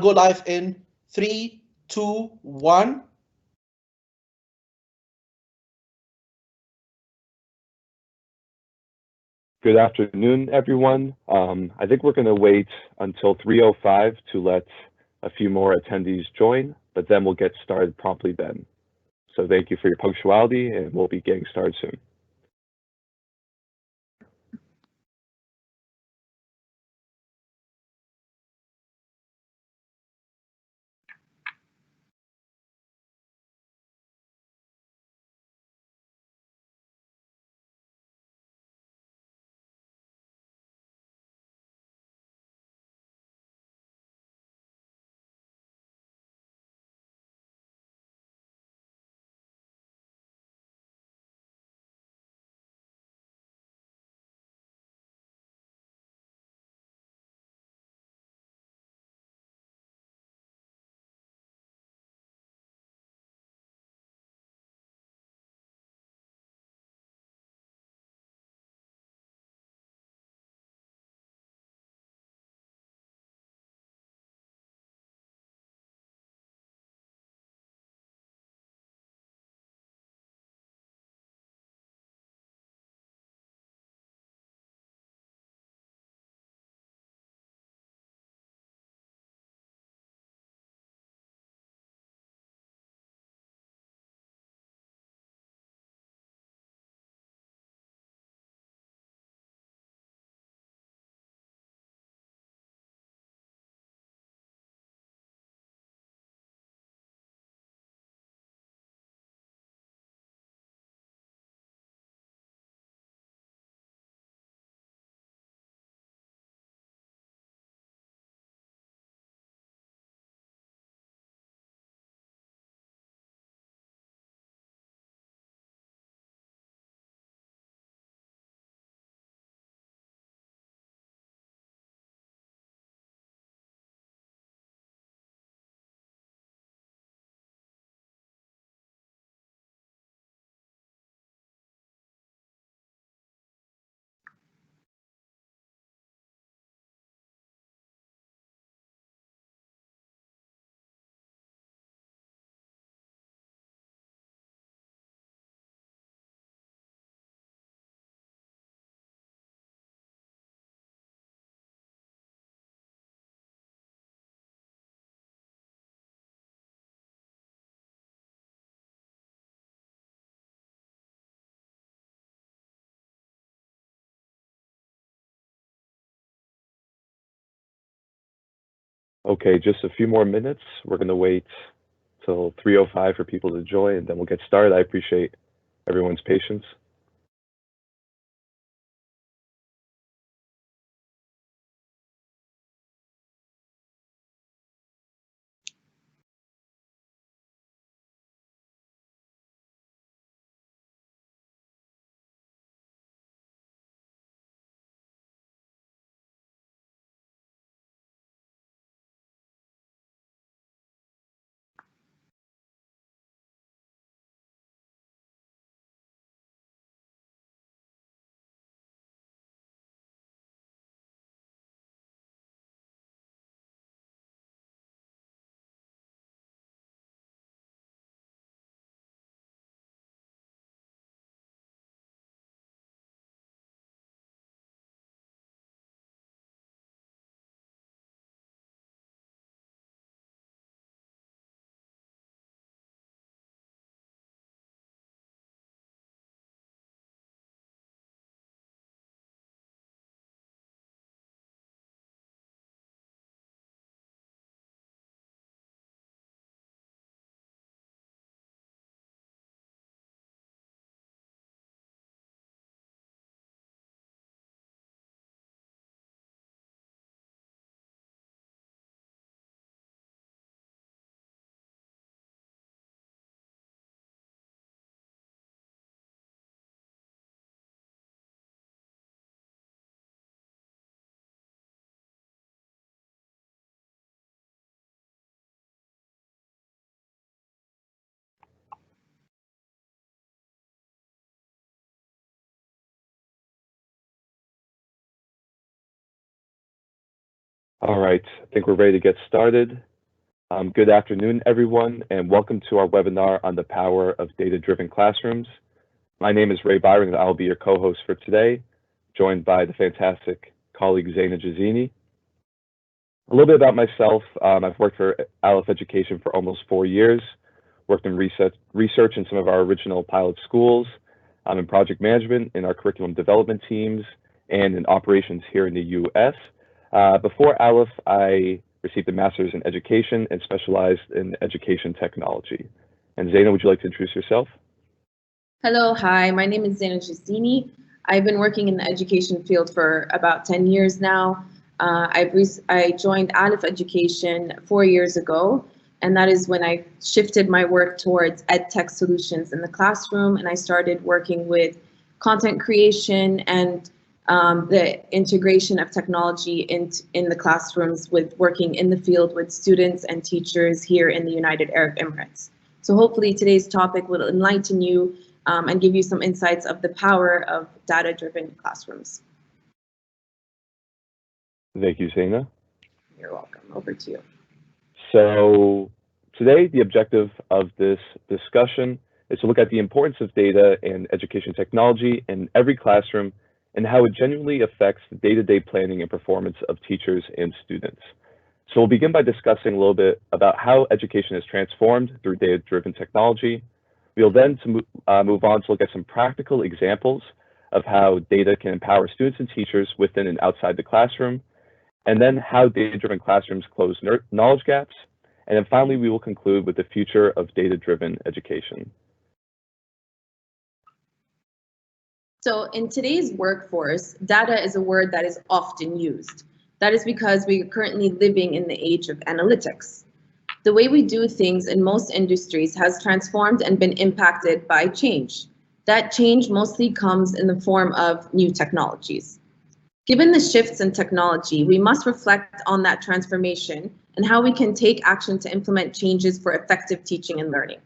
go live in 3, 2, 1. Good afternoon, everyone. I think we're going to wait until 3:05 to let a few more attendees join, but then we'll get started promptly then. So thank you for your punctuality, and we'll be getting started soon. Okay, just a few more minutes. We're going to wait till 3:05 for people to join, and then we'll get started. I appreciate everyone's patience. All right, I think we're ready to get started. Good afternoon, everyone, and welcome to our webinar on the power of data-driven classrooms. My name is Ray Byron, and I'll be your co-host for today, joined by the fantastic colleague Zaina Jazini. A little bit about myself. I've worked for Alif Education for almost 4 years, worked in research in some of our original pilot schools, in project management in our curriculum development teams, and in operations here in the US. Before Alif, I received a master's in education and specialized in education technology. And Zaina, would you like to introduce yourself? Hello, hi, my name is Zaina Jazini. I've been working in the education field for about 10 years now. I joined Alif Education 4 years ago, and that is when I shifted my work towards EdTech solutions in the classroom, and I started working with content creation and the integration of technology in the classrooms, with working in the field with students and teachers here in the United Arab Emirates. So hopefully today's topic will enlighten you and give you some insights of the power of data-driven classrooms. Thank you, Zaina. You're welcome. Over to you. So today, the objective of this discussion is to look at the importance of data and education technology in every classroom and how it genuinely affects the day-to-day planning and performance of teachers and students. So we'll begin by discussing a little bit about how education is transformed through data-driven technology. We'll then move on to look at some practical examples of how data can empower students and teachers within and outside the classroom, and then how data-driven classrooms close knowledge gaps. And then finally, we will conclude with the future of data-driven education. So in today's workforce, data is a word that is often used. That is because we are currently living in the age of analytics. The way we do things in most industries has transformed and been impacted by change. That change mostly comes in the form of new technologies. Given the shifts in technology, we must reflect on that transformation and how we can take action to implement changes for effective teaching and learning.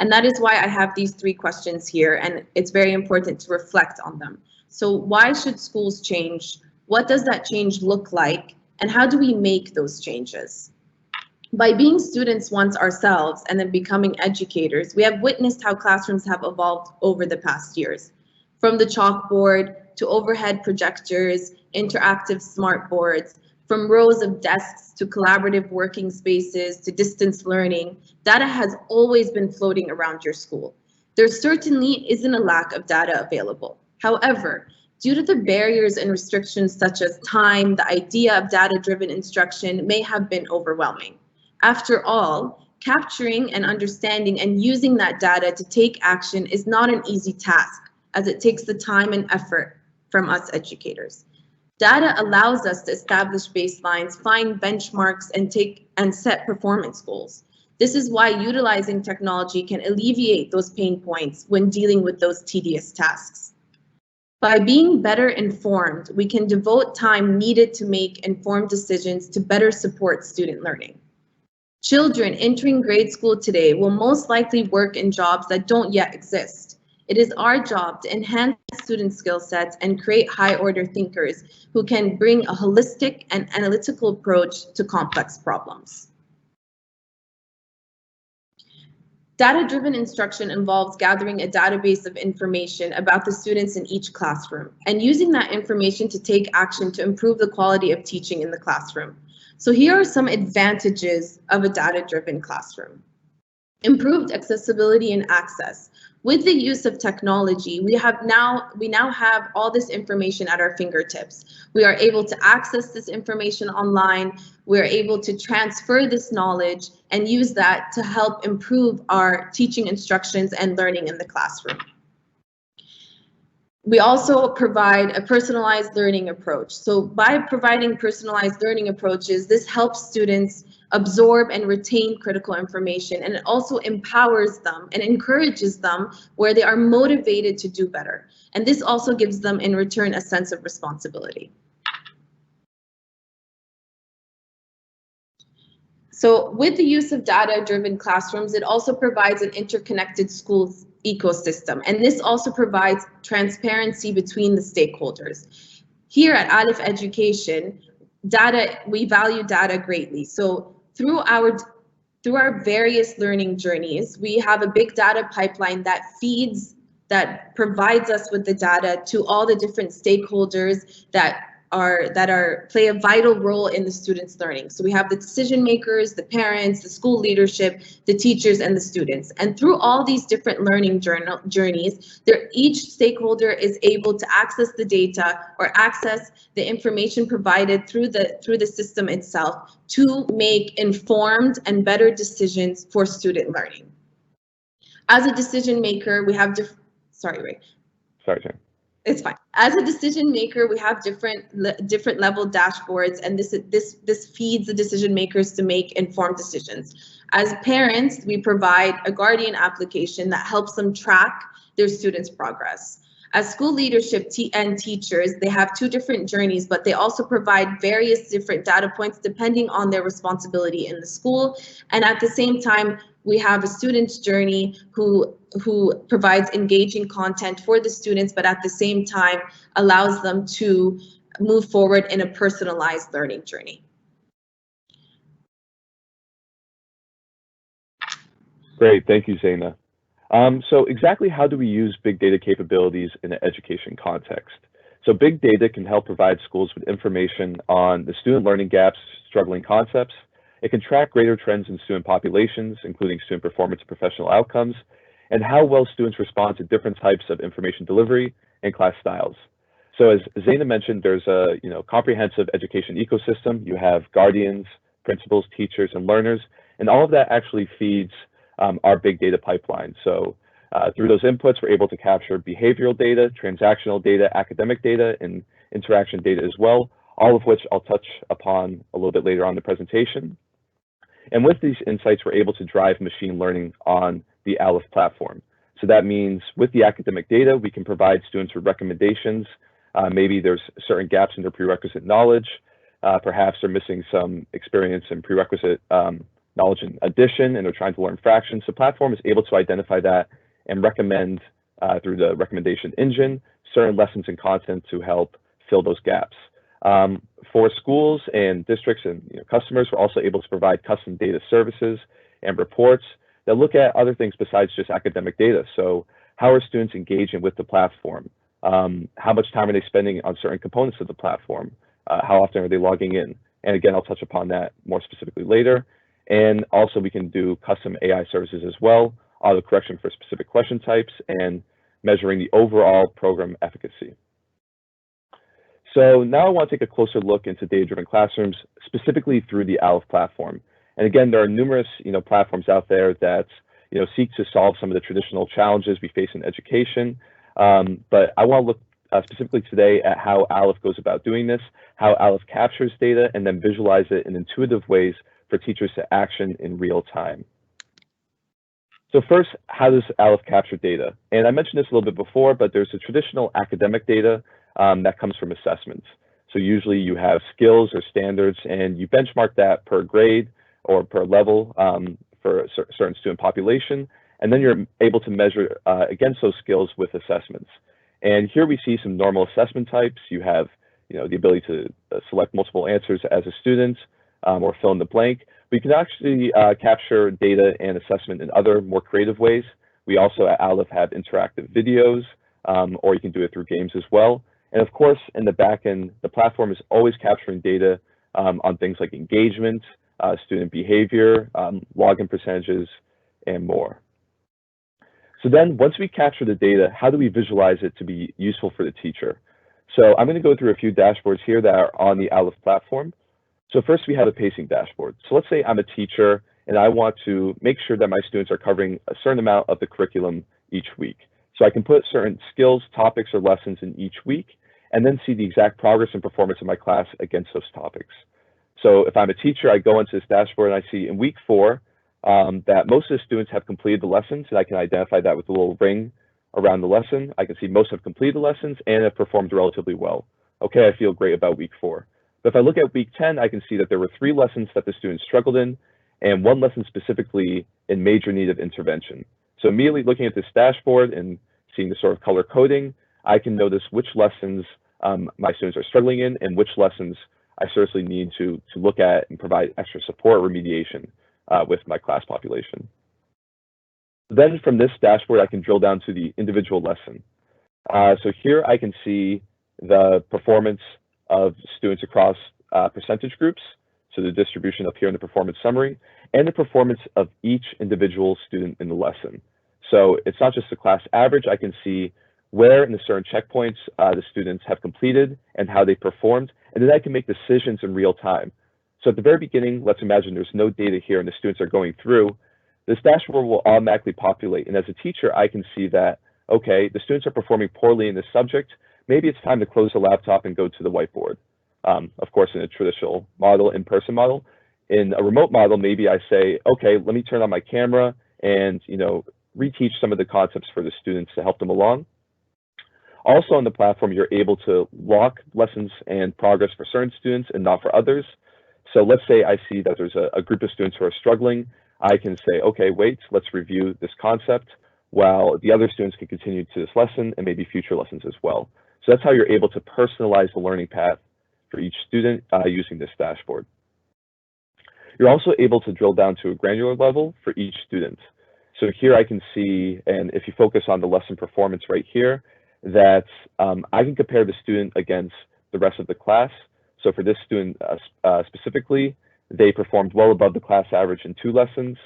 And that is why I have these 3 questions here, and it's very important to reflect on them. So why should schools change? What does that change look like? And how do we make those changes? By being students once ourselves and then becoming educators, we have witnessed how classrooms have evolved over the past years. From the chalkboard to overhead projectors, interactive smart boards, from rows of desks to collaborative working spaces to distance learning, data has always been floating around your school. There certainly isn't a lack of data available. However, due to the barriers and restrictions such as time, the idea of data-driven instruction may have been overwhelming. After all, capturing and understanding and using that data to take action is not an easy task, as it takes the time and effort from us educators. Data allows us to establish baselines, find benchmarks, and set performance goals. This is why utilizing technology can alleviate those pain points when dealing with those tedious tasks. By being better informed, we can devote time needed to make informed decisions to better support student learning. Children entering grade school today will most likely work in jobs that don't yet exist. It is our job to enhance student skill sets and create high-order thinkers who can bring a holistic and analytical approach to complex problems. Data-driven instruction involves gathering a database of information about the students in each classroom and using that information to take action to improve the quality of teaching in the classroom. So here are some advantages of a data-driven classroom. Improved accessibility and access. With the use of technology, we now have all this information at our fingertips. We are able to access this information online. We are able to transfer this knowledge and use that to help improve our teaching instructions and learning in the classroom. We also provide a personalized learning approach. So by providing personalized learning approaches, this helps students absorb and retain critical information, and it also empowers them and encourages them where they are motivated to do better. And this also gives them in return a sense of responsibility. So with the use of data-driven classrooms, it also provides an interconnected school ecosystem, and this also provides transparency between the stakeholders. Here at Alif Education, we value data greatly. So through our various learning journeys, we have a big data pipeline that provides us with the data to all the different stakeholders that play a vital role in the students' learning. So we have the decision makers, the parents, the school leadership, the teachers, and the students. And through all these different learning journeys, each stakeholder is able to access the data or access the information provided through the system itself to make informed and better decisions for student learning. As a decision maker, we have Sorry, Ray. Sorry, Jen. It's fine. As a decision maker, we have different level dashboards, and this feeds the decision makers to make informed decisions. As parents, we provide a guardian application that helps them track their students' progress. As school leadership and teachers, they have two different journeys, but they also provide various different data points depending on their responsibility in the school. And at the same time, we have a student's journey who provides engaging content for the students, but at the same time allows them to move forward in a personalized learning journey. Great, thank you, Zaina. So exactly how do we use big data capabilities in an education context? So big data can help provide schools with information on the student learning gaps, struggling concepts. It can track greater trends in student populations, including student performance and professional outcomes, and how well students respond to different types of information delivery and class styles. So as Zaina mentioned, there's a comprehensive education ecosystem. You have guardians, principals, teachers, and learners, and all of that actually feeds our big data pipeline. So through those inputs, we're able to capture behavioral data, transactional data, academic data, and interaction data as well, all of which I'll touch upon a little bit later on in the presentation. And with these insights, we're able to drive machine learning on the Alif platform. So that means with the academic data, we can provide students with recommendations. Maybe there's certain gaps in their prerequisite knowledge. Perhaps they're missing some experience in prerequisite knowledge in addition, and they're trying to learn fractions. The platform is able to identify that and recommend through the recommendation engine certain lessons and content to help fill those gaps. For schools and districts and customers, we're also able to provide custom data services and reports that look at other things besides just academic data. So how are students engaging with the platform? How much time are they spending on certain components of the platform? How often are they logging in? And again, I'll touch upon that more specifically later. And also we can do custom AI services as well, auto correction for specific question types, and measuring the overall program efficacy. So now I want to take a closer look into data-driven classrooms, specifically through the Alif platform. And again, there are numerous platforms out there that seek to solve some of the traditional challenges we face in education. But I want to look specifically today at how Alif goes about doing this, how Alif captures data, and then visualize it in intuitive ways for teachers to action in real time. So first, how does Alif capture data? And I mentioned this a little bit before, but there's a traditional academic data that comes from assessments. So usually you have skills or standards, and you benchmark that per grade or per level for a certain student population, and then you're able to measure against those skills with assessments. And here we see some normal assessment types. You have the ability to select multiple answers as a student or fill in the blank. We can actually capture data and assessment in other more creative ways. We also at Alif have interactive videos, or you can do it through games as well. And of course, in the back end, the platform is always capturing data on things like engagement, student behavior, login percentages, and more. So then once we capture the data, how do we visualize it to be useful for the teacher? So I'm going to go through a few dashboards here that are on the Alif platform. So first we have a pacing dashboard. So let's say I'm a teacher and I want to make sure that my students are covering a certain amount of the curriculum each week. So I can put certain skills, topics, or lessons in each week, and then see the exact progress and performance of my class against those topics. So if I'm a teacher, I go into this dashboard and I see in week 4 that most of the students have completed the lessons, and I can identify that with a little ring around the lesson. I can see most have completed the lessons and have performed relatively well. Okay, I feel great about week 4. But if I look at week 10, I can see that there were 3 lessons that the students struggled in, and 1 lesson specifically in major need of intervention. So immediately looking at this dashboard and seeing the sort of color coding, I can notice which lessons my students are struggling in and which lessons I seriously need to look at and provide extra support remediation with my class population. Then from this dashboard, I can drill down to the individual lesson. So here I can see the performance of students across percentage groups, so the distribution up here in the performance summary, and the performance of each individual student in the lesson. So it's not just the class average, I can see where in the certain checkpoints the students have completed and how they performed, and then I can make decisions in real time. So at the very beginning, let's imagine there's no data here and the students are going through. This dashboard will automatically populate, and as a teacher, I can see that, okay, the students are performing poorly in this subject, maybe it's time to close the laptop and go to the whiteboard. Of course, in a traditional model, in-person model. In a remote model, maybe I say, okay, let me turn on my camera and reteach some of the concepts for the students to help them along. Also on the platform, you're able to lock lessons and progress for certain students and not for others. So let's say I see that there's a group of students who are struggling. I can say, okay, wait, let's review this concept while the other students can continue to this lesson and maybe future lessons as well. So that's how you're able to personalize the learning path for each student using this dashboard. You're also able to drill down to a granular level for each student. So here I can see, and if you focus on the lesson performance right here, that I can compare the student against the rest of the class. So for this student specifically, they performed well above the class average in 2 lessons,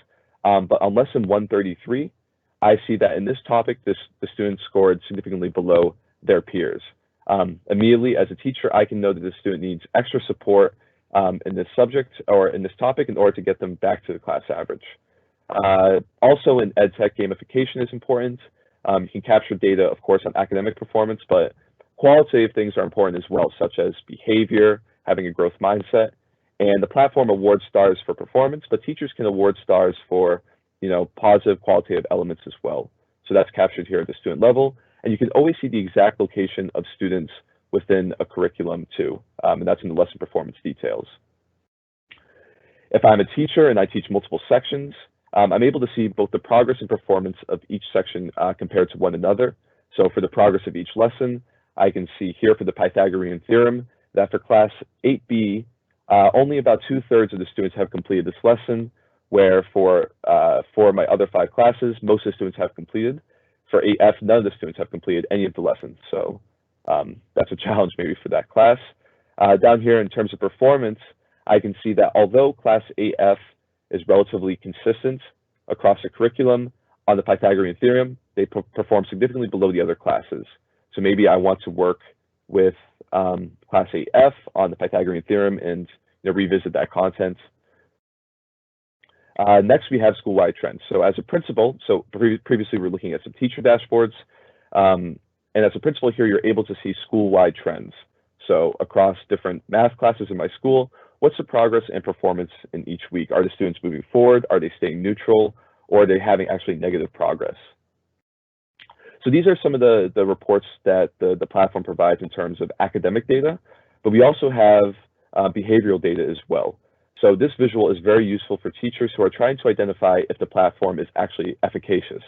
but on lesson 133, I see that in this topic, the student scored significantly below their peers. Immediately, as a teacher, I can know that the student needs extra support in this subject or in this topic in order to get them back to the class average. Also in EdTech, gamification is important. You can capture data, of course, on academic performance, but qualitative things are important as well, such as behavior, having a growth mindset, and the platform awards stars for performance, but teachers can award stars for positive qualitative elements as well. So that's captured here at the student level, and you can always see the exact location of students within a curriculum too, and that's in the lesson performance details. If I'm a teacher and I teach multiple sections, I'm able to see both the progress and performance of each section compared to one another. So for the progress of each lesson, I can see here for the Pythagorean theorem that for class 8B, only about 2/3 of the students have completed this lesson, where for my other 5 classes, most of the students have completed. For 8F, none of the students have completed any of the lessons. So that's a challenge maybe for that class. Down here in terms of performance, I can see that although class 8F is relatively consistent across the curriculum on the Pythagorean theorem, they perform significantly below the other classes. So maybe I want to work with class 8F on the Pythagorean theorem and revisit that content. Next, we have school-wide trends. So as a principal, previously we were looking at some teacher dashboards, and as a principal here, you're able to see school-wide trends. So across different math classes in my school, what's the progress and performance in each week? Are the students moving forward? Are they staying neutral? Or are they having actually negative progress? So these are some of the reports that the platform provides in terms of academic data, but we also have behavioral data as well. So this visual is very useful for teachers who are trying to identify if the platform is actually efficacious.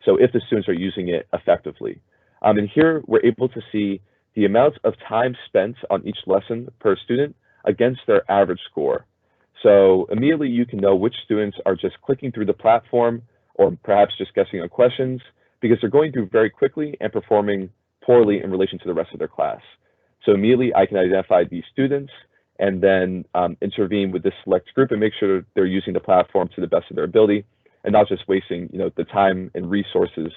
So if the students are using it effectively. And here we're able to see the amount of time spent on each lesson per student against their average score. So immediately you can know which students are just clicking through the platform or perhaps just guessing on questions because they're going through very quickly and performing poorly in relation to the rest of their class. So immediately I can identify these students and then intervene with this select group and make sure they're using the platform to the best of their ability and not just wasting the time and resources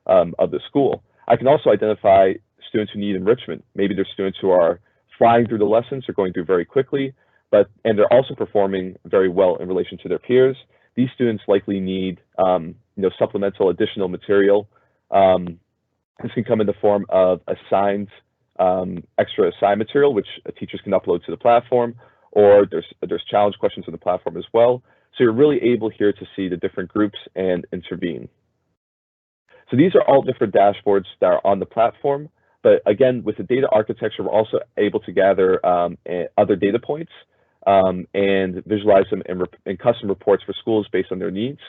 of the school. I can also identify students who need enrichment. Maybe there's students who are flying through the lessons, they're going through very quickly, and they're also performing very well in relation to their peers. These students likely need supplemental additional material. This can come in the form of assigned extra assigned material, which teachers can upload to the platform, or there's challenge questions on the platform as well. So you're really able here to see the different groups and intervene. So these are all different dashboards that are on the platform. But again, with the data architecture, we're also able to gather other data points and visualize them in custom reports for schools based on their needs.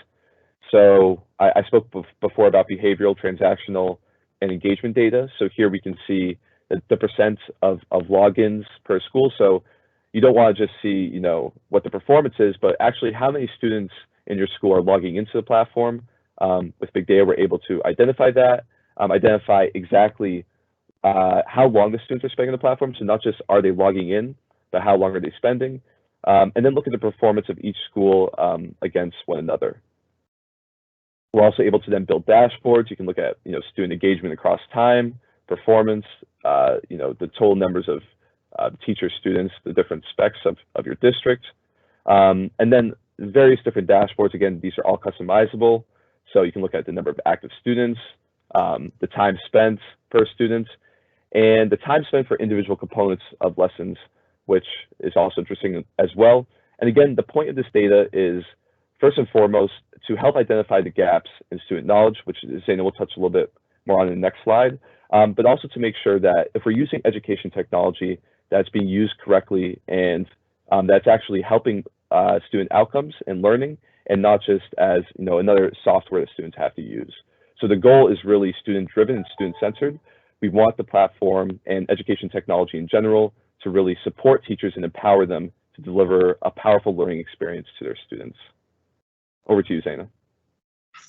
So I spoke before about behavioral, transactional, and engagement data. So here we can see the percent of logins per school. So you don't want to just see, you know, what the performance is, but actually how many students in your school are logging into the platform. With big data, we're able to identify that, identify exactly how long the students are spending on the platform. So not just are they logging in, but how long are they spending? And then look at the performance of each school against one another. We're also able to then build dashboards. You can look at, you know, student engagement across time, performance, you know, the total numbers of teachers, students, the different specs of your district, and then various different dashboards. Again, these are all customizable. So you can look at the number of active students, the time spent per student, and the time spent for individual components of lessons, which is also interesting as well. And again, the point of this data is, first and foremost, to help identify the gaps in student knowledge, which Zaina will touch a little bit more on in the next slide, but also to make sure that if we're using education technology, that's being used correctly and that's actually helping student outcomes and learning, and not just as, you know, another software that students have to use. So the goal is really student-driven and student-centered. We want the platform and education technology in general to really support teachers and empower them to deliver a powerful learning experience to their students. Over to you, Zaina.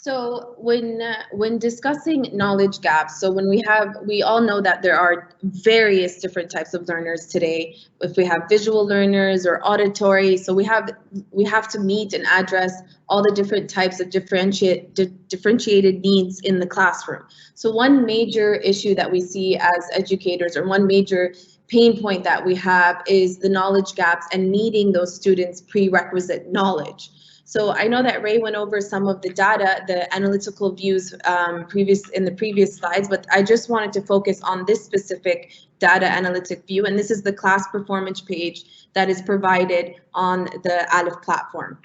So when discussing knowledge gaps, so when we all know that there are various different types of learners today. If we have visual learners or auditory, so we have to meet and address all the different types of differentiated needs in the classroom. So one major issue that we see as educators, or one major pain point that we have, is the knowledge gaps and meeting those students' prerequisite knowledge. So I know that Ray went over some of the data, the analytical views in the previous slides, but I just wanted to focus on this specific data analytic view, and this is the class performance page that is provided on the Alif platform.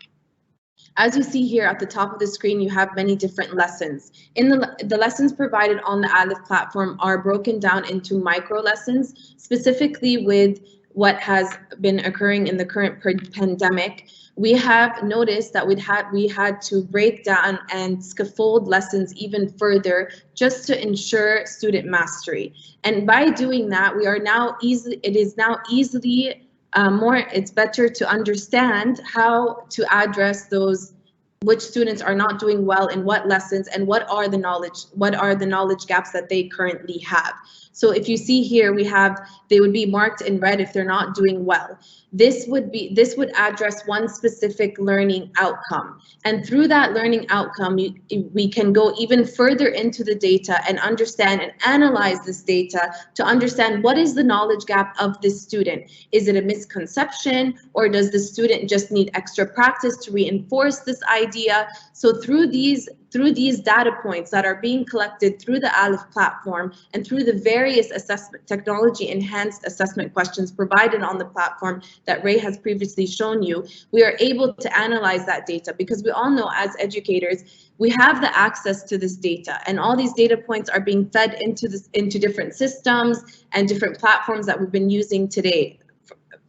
As you see here at the top of the screen, you have many different lessons. In the lessons provided on the Alif platform are broken down into micro lessons, specifically with what has been occurring in the current pandemic. We have noticed that we had to break down and scaffold lessons even further just to ensure student mastery. And by doing that, it's better to understand how to address those, which students are not doing well in what lessons, and what are the knowledge gaps that they currently have. So if you see here, they would be marked in red if they're not doing well. This would address one specific learning outcome, and through that learning outcome, we can go even further into the data and understand and analyze this data to understand what is the knowledge gap of this student. Is it a misconception, or does the student just need extra practice to reinforce this idea? So through these data points that are being collected through the Alif platform and through the various technology enhanced assessment questions provided on the platform that Ray has previously shown you, we are able to analyze that data, because we all know as educators, we have the access to this data, and all these data points are being fed into different systems and different platforms that we've been using today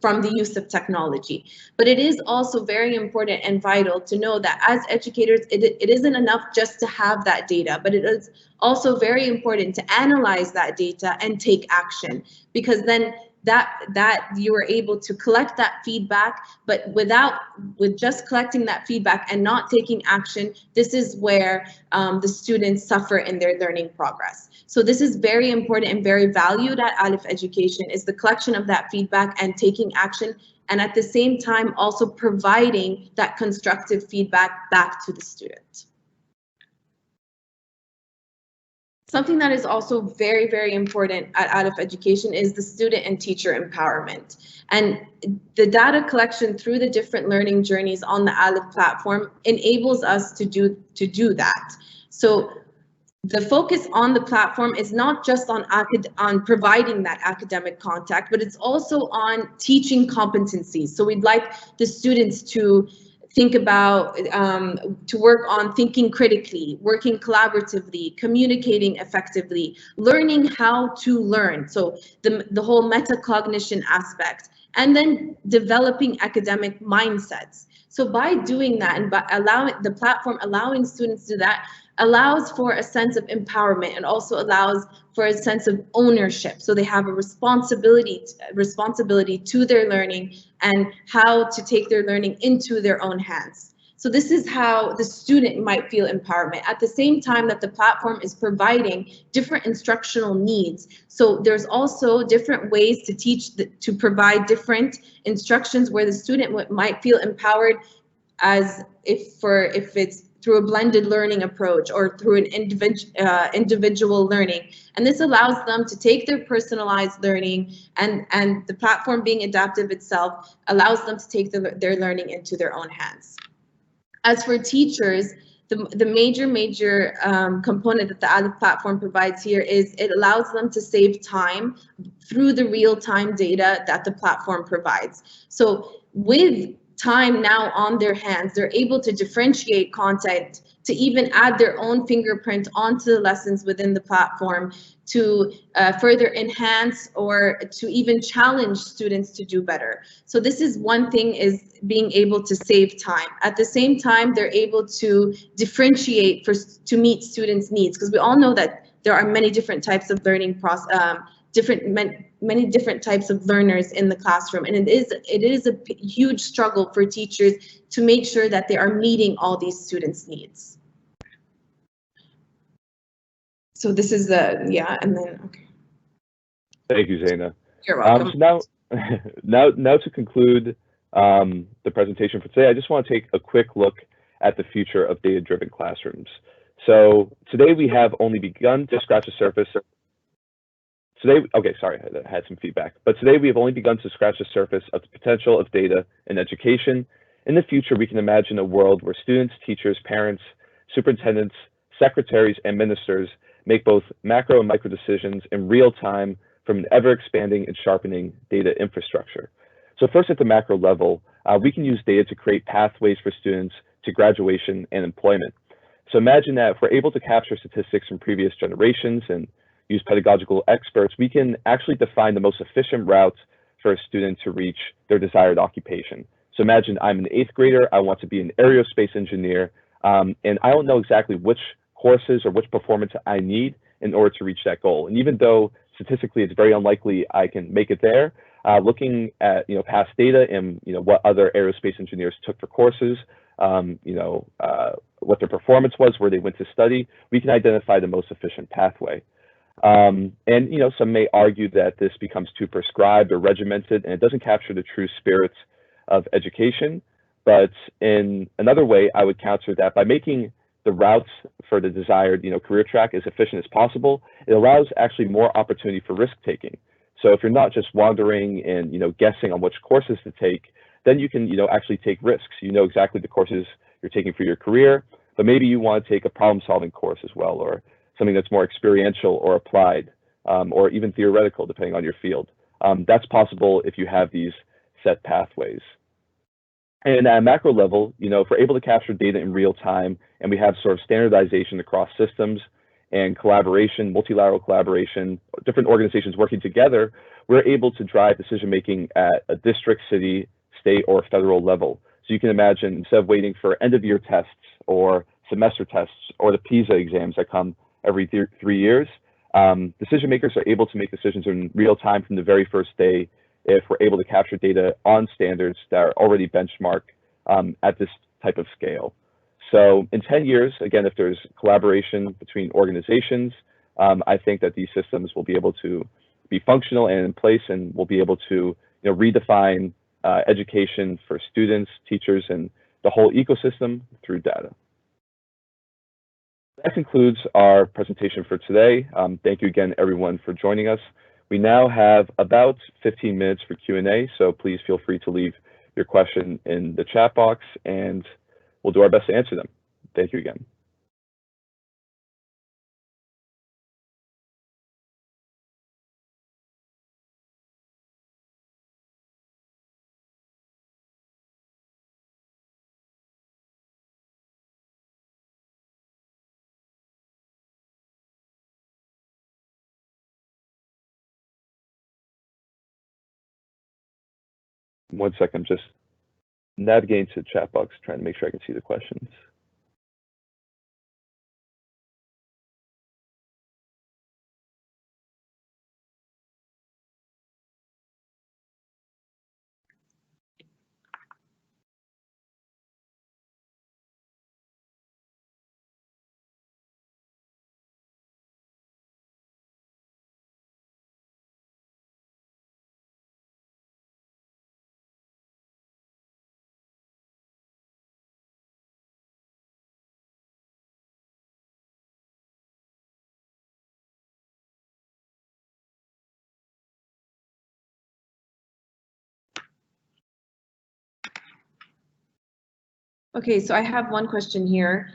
from the use of technology. But it is also very important and vital to know that as educators, it isn't enough just to have that data, but it is also very important to analyze that data and take action, because then that you are able to collect that feedback, but with just collecting that feedback and not taking action, this is where the students suffer in their learning progress. So this is very important and very valued at Alif Education, is the collection of that feedback and taking action, and at the same time also providing that constructive feedback back to the student. Something that is also very, very important at Alif Education is the student and teacher empowerment. And the data collection through the different learning journeys on the Alif platform enables us to do that. So the focus on the platform is not just on providing that academic contact, but it's also on teaching competencies. So we'd like the students to think about, to work on thinking critically, working collaboratively, communicating effectively, learning how to learn. So the whole metacognition aspect, and then developing academic mindsets. So by doing that and by allowing the platform, allowing students to do that, allows for a sense of empowerment and also allows for a sense of ownership. So they have a responsibility to their learning and how to take their learning into their own hands. So this is how the student might feel empowerment at the same time that the platform is providing different instructional needs. So there's also different ways to teach, to provide different instructions where the student might feel empowered, as if it's through a blended learning approach or through an individual learning. And this allows them to take their personalized learning, and the platform being adaptive itself allows them to take their learning into their own hands. As for teachers, the major component that the Alif platform provides here is it allows them to save time through the real-time data that the platform provides. So with time now on their hands, they're able to differentiate content, to even add their own fingerprint onto the lessons within the platform, to further enhance or to even challenge students to do better. So this is one thing, is being able to save time. At the same time, they're able to differentiate to meet students' needs, because we all know that there are many different types of learning many different types of learners in the classroom, and it is a huge struggle for teachers to make sure that they are meeting all these students' needs. So this is yeah, and then okay. Thank you, Zaina. You're welcome. So now to conclude the presentation for today, I just want to take a quick look at the future of data-driven classrooms. So today we have only begun to scratch the surface. Okay, sorry, I had some feedback. But today we have only begun to scratch the surface of the potential of data in education. In the future, we can imagine a world where students, teachers, parents, superintendents, secretaries, and ministers make both macro and micro decisions in real time from an ever-expanding and sharpening data infrastructure. So first, at the macro level, we can use data to create pathways for students to graduation and employment. So imagine that if we're able to capture statistics from previous generations and use pedagogical experts, we can actually define the most efficient route for a student to reach their desired occupation. So imagine I'm an 8th grader, I want to be an aerospace engineer, and I don't know exactly which courses or which performance I need in order to reach that goal. And even though statistically it's very unlikely I can make it there, looking at past data and what other aerospace engineers took for courses, what their performance was, where they went to study, we can identify the most efficient pathway. And some may argue that this becomes too prescribed or regimented, and it doesn't capture the true spirit of education. But in another way, I would counter that by making the routes for the desired career track as efficient as possible. It allows actually more opportunity for risk taking. So if you're not just wandering and guessing on which courses to take, then you can actually take risks. You know exactly the courses you're taking for your career, but maybe you want to take a problem-solving course as well, or something that's more experiential or applied, or even theoretical, depending on your field. That's possible if you have these set pathways. And at a macro level, if we're able to capture data in real time and we have sort of standardization across systems and collaboration, multilateral collaboration, different organizations working together, we're able to drive decision-making at a district, city, state, or federal level. So you can imagine, instead of waiting for end-of-year tests or semester tests or the PISA exams that come every 3 years, decision makers are able to make decisions in real time from the very first day if we're able to capture data on standards that are already benchmarked at this type of scale. So in 10 years, again, if there's collaboration between organizations, I think that these systems will be able to be functional and in place, and we'll be able to redefine education for students, teachers, and the whole ecosystem through data. That concludes our presentation for today. Thank you again, everyone, for joining us. We now have about 15 minutes for Q&A, so please feel free to leave your question in the chat box, and we'll do our best to answer them. Thank you again. One second, I'm just navigating to the chat box, trying to make sure I can see the questions. Okay, so I have one question here.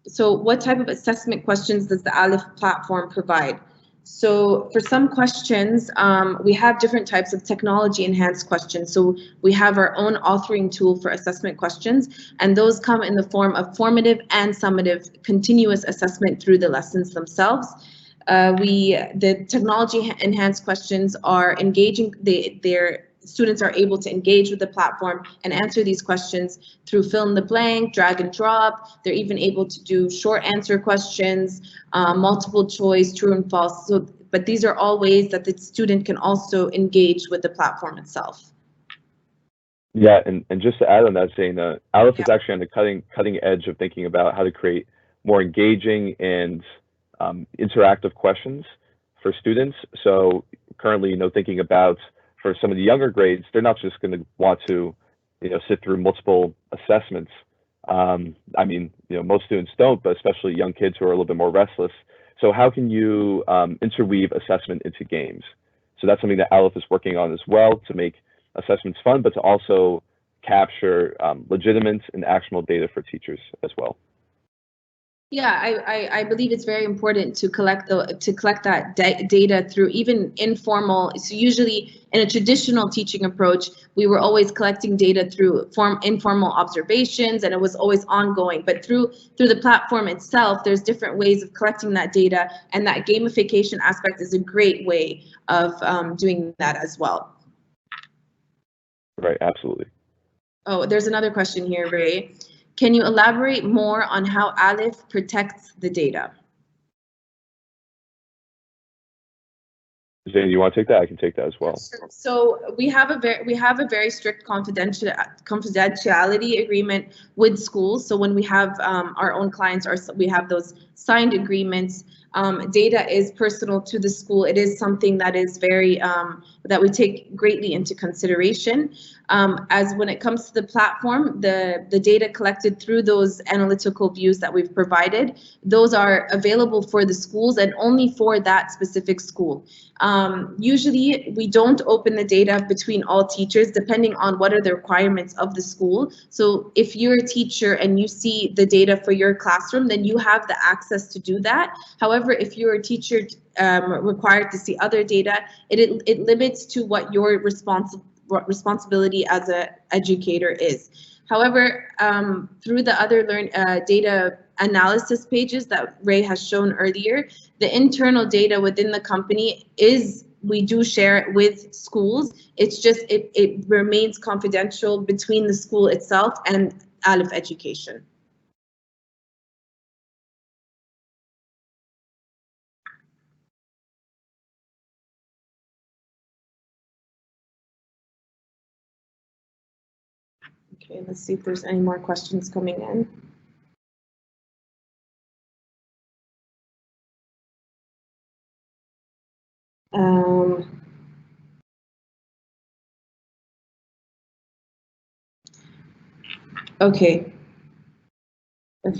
So what type of assessment questions does the Alif platform provide? So for some questions, we have different types of technology enhanced questions. So we have our own authoring tool for assessment questions, and those come in the form of formative and summative continuous assessment through the lessons themselves. The technology enhanced questions are engaging, their students are able to engage with the platform and answer these questions through fill in the blank, drag and drop. They're even able to do short answer questions, multiple choice, true and false. So, but these are all ways that the student can also engage with the platform itself. Yeah, and just to add on that, saying Alif is actually on the cutting edge of thinking about how to create more engaging and interactive questions for students. So currently, thinking about for some of the younger grades, they're not just going to want to, sit through multiple assessments. I mean, most students don't, but especially young kids who are a little bit more restless. So how can you interweave assessment into games? So that's something that Alif is working on as well, to make assessments fun, but to also capture legitimate and actionable data for teachers as well. Yeah, I believe it's very important to collect that data through even informal. So usually in a traditional teaching approach, we were always collecting data through informal observations, and it was always ongoing. But through the platform itself, there's different ways of collecting that data, and that gamification aspect is a great way of doing that as well. Right, absolutely. Oh, there's another question here, Ray. Can you elaborate more on how Alif protects the data? Zane, you want to take that? I can take that as well. So we have a very strict confidentiality agreement with schools. So when we have our own clients, we have those signed agreements. Data is personal to the school. It is something that is very that we take greatly into consideration. As when it comes to the platform, the data collected through those analytical views that we've provided, those are available for the schools and only for that specific school. Usually we don't open the data between all teachers, depending on what are the requirements of the school. So if you're a teacher and you see the data for your classroom, then you have the access to do that. However, if you're a teacher required to see other data, it limits to what your responsibility as an educator is. However, through the other data analysis pages that Ray has shown earlier, the internal data within the company we do share it with schools. It's just it remains confidential between the school itself and Alif Education. Okay, let's see if there's any more questions coming in. Okay,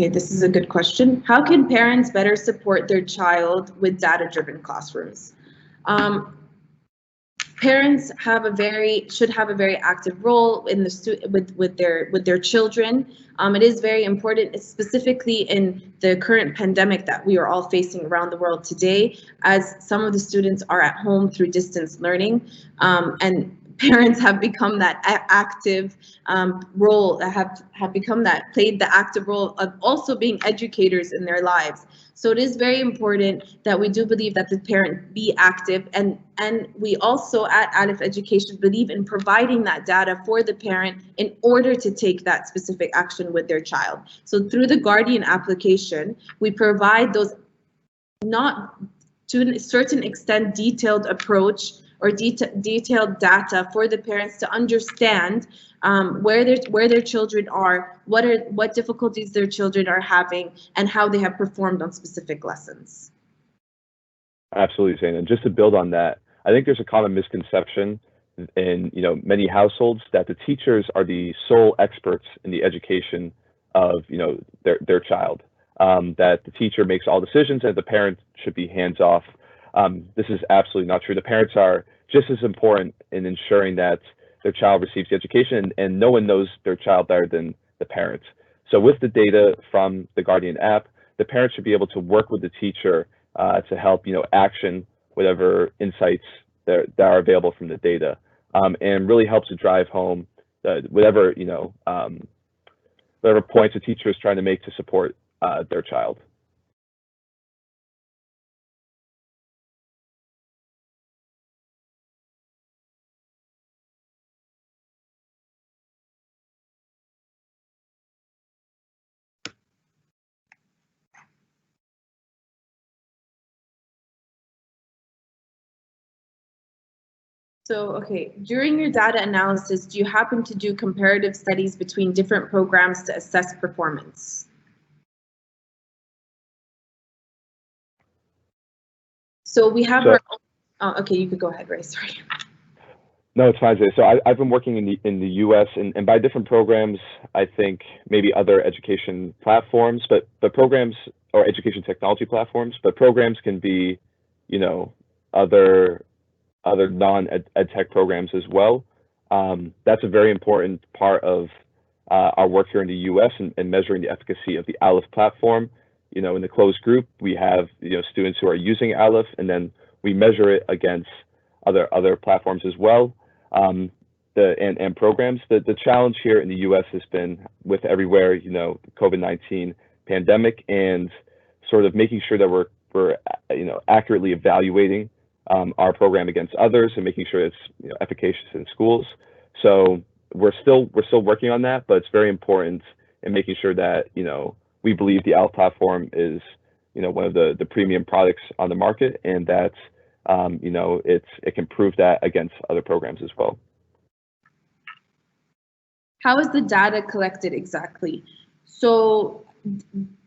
this is a good question. How can parents better support their child with data-driven classrooms? Parents should have a very active role in with their children. It is very important, specifically in the current pandemic that we are all facing around the world today, as some of the students are at home through distance learning, and parents have become that active role, played the active role of also being educators in their lives. So it is very important that we do believe that the parent be active, and we also at Alif Education believe in providing that data for the parent in order to take that specific action with their child. So through the Guardian application, we provide those, not to a certain extent, detailed approach or detailed data for the parents to understand where their children are, what difficulties their children are having, and how they have performed on specific lessons. Absolutely, Zaina. And just to build on that, I think there's a common misconception in many households that the teachers are the sole experts in the education of their child. That the teacher makes all decisions and the parent should be hands off. This is absolutely not true. The parents are just as important in ensuring that their child receives the education, and no one knows their child better than the parent. So with the data from the Guardian app, the parent should be able to work with the teacher to help, action whatever insights that are available from the data, and really helps to drive home whatever points the teacher is trying to make to support their child. So, okay, during your data analysis, do you happen to do comparative studies between different programs to assess performance? So we have okay, you could go ahead, Ray, sorry. No, it's fine. So I've been working in the U.S. and by different programs, I think maybe other education platforms, but programs or education technology platforms, but programs can be, other non-ed tech programs as well. That's a very important part of our work here in the U.S. and measuring the efficacy of the Alif platform. In the closed group, we have students who are using Alif, and then we measure it against other platforms as well. And programs. The challenge here in the U.S. has been with everywhere, COVID-19 pandemic, and sort of making sure that we're accurately evaluating our program against others and making sure it's efficacious in schools. So we're still working on that, but it's very important in making sure that we believe the Alif platform is one of the premium products on the market, and that it can prove that against other programs as well. How is the data collected exactly? So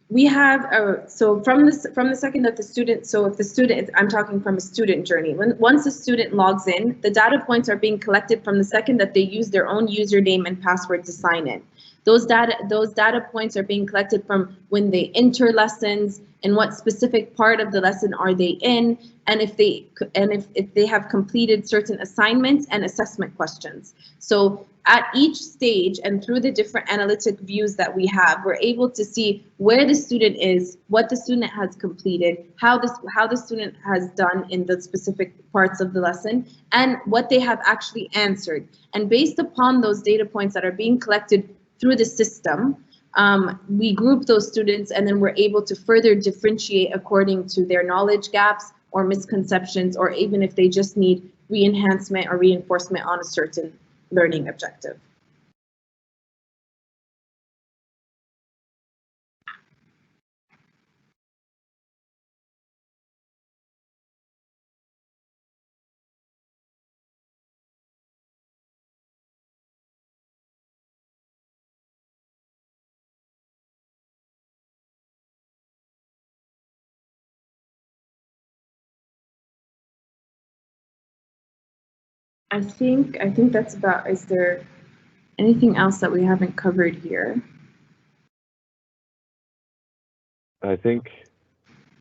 we have so from the second that the student, so if the student, I'm talking from a student journey, once a student logs in, the data points are being collected from the second that they use their own username and password to sign in. Those data points are being collected from when they enter lessons and what specific part of the lesson are they in, and if they have completed certain assignments and assessment questions. So at each stage and through the different analytic views that we have, we're able to see where the student is, what the student has completed, how the student has done in the specific parts of the lesson, and what they have actually answered. And based upon those data points that are being collected through the system, we group those students, and then we're able to further differentiate according to their knowledge gaps or misconceptions, or even if they just need re-enhancement or reinforcement on a certain learning objective. I think that's about. Is there anything else that we haven't covered here? I think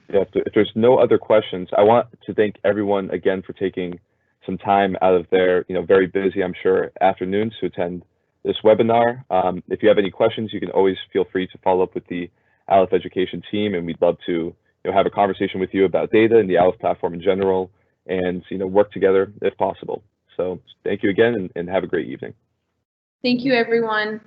if there's no other questions, I want to thank everyone again for taking some time out of their very busy, I'm sure, afternoons to attend this webinar. If you have any questions, you can always feel free to follow up with the Alif Education team, and we'd love to have a conversation with you about data and the Alif platform in general, and work together if possible. So thank you again, and have a great evening. Thank you, everyone.